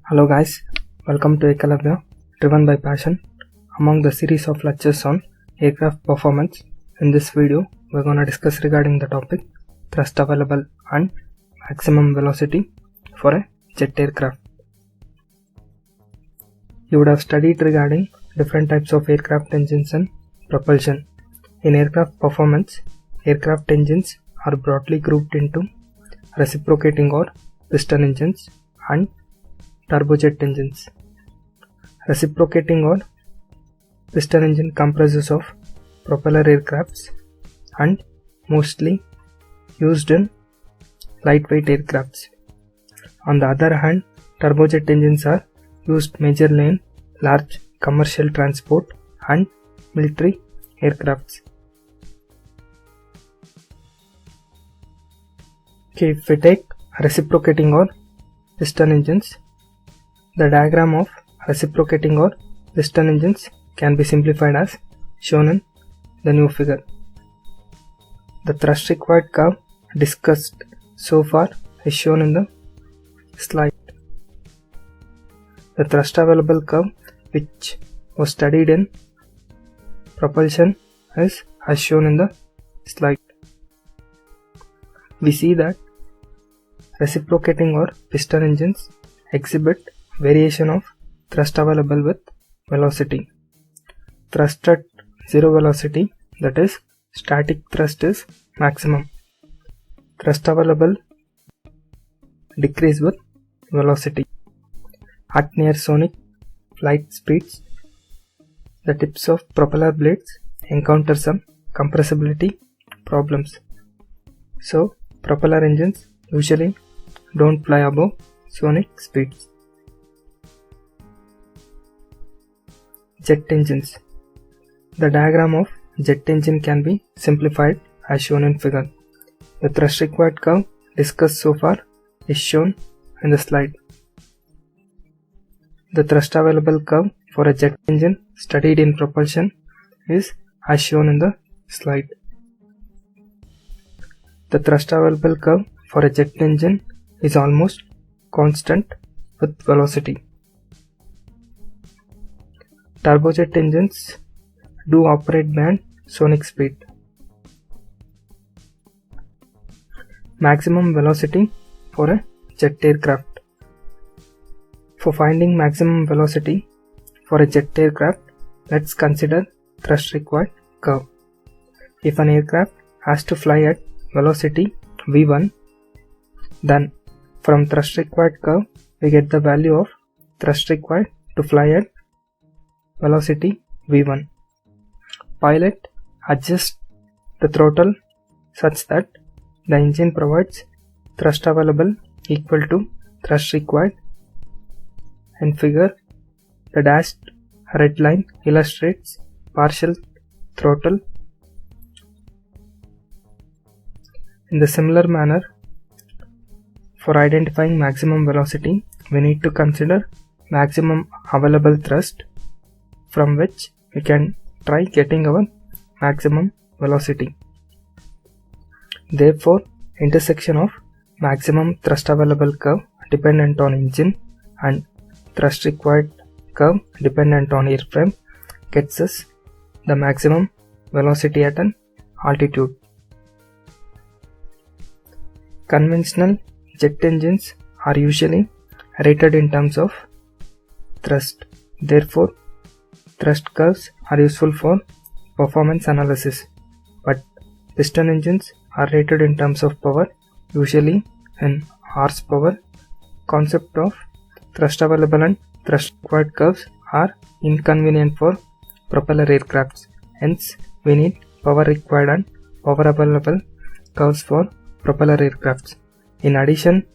Hello guys, welcome to Ekalavya, driven by passion, among the series of lectures on aircraft performance. In this video, we're going to discuss regarding the topic thrust available and maximum velocity for a jet aircraft. You would have studied regarding different types of aircraft engines and propulsion. In aircraft performance, aircraft engines are broadly grouped into reciprocating or piston engines and turbojet engines. Reciprocating or piston engine comprises of propeller aircrafts and mostly used in lightweight aircrafts. On the other hand, turbojet engines are used majorly in large commercial transport and military aircrafts. Okay, if we take reciprocating or piston engines, the diagram of reciprocating or piston engines can be simplified as shown in the new figure. The thrust required curve discussed so far is shown in the slide. The thrust available curve, which was studied in propulsion, is as shown in the slide. We see that reciprocating or piston engines exhibit variation of thrust available with velocity. Thrust at zero velocity, that is static thrust, is maximum. Thrust available decrease with velocity. At near sonic flight speeds, the tips of propeller blades encounter some compressibility problems. So propeller engines usually don't fly above sonic speeds. Jet engines. The diagram of jet engine can be simplified as shown in figure. The thrust required curve discussed so far is shown in the slide. The thrust available curve for a jet engine studied in propulsion is as shown in the slide. The thrust available curve for a jet engine is almost constant with velocity. Turbojet engines do operate beyond sonic speed. Maximum velocity for a jet aircraft. For finding maximum velocity for a jet aircraft, let's consider thrust required curve. If an aircraft has to fly at velocity v1, then from thrust required curve we get the value of thrust required to fly at velocity v1. Pilot adjusts the throttle such that the engine provides thrust available equal to thrust required. In figure, the dashed red line illustrates partial throttle. In the similar manner, for identifying maximum velocity, we need to consider maximum available thrust, from which we can try getting our maximum velocity. Therefore, intersection of maximum thrust available curve dependent on engine and thrust required curve dependent on airframe gets us the maximum velocity at an altitude. Conventional jet engines are usually rated in terms of thrust. Therefore, thrust curves are useful for performance analysis, but piston engines are rated in terms of power, usually in horsepower. Concept of thrust available and thrust required curves are inconvenient for propeller aircrafts. Hence, we need power required and power available curves for propeller aircrafts. In addition,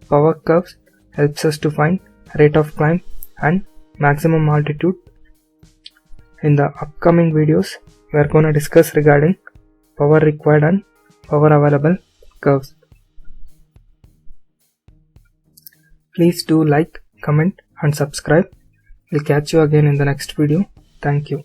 power curves helps us to find rate of climb and maximum altitude. In the upcoming videos, we are going to discuss regarding power required and power available curves. Please do like, comment and subscribe. We'll catch you again in the next video. Thank you.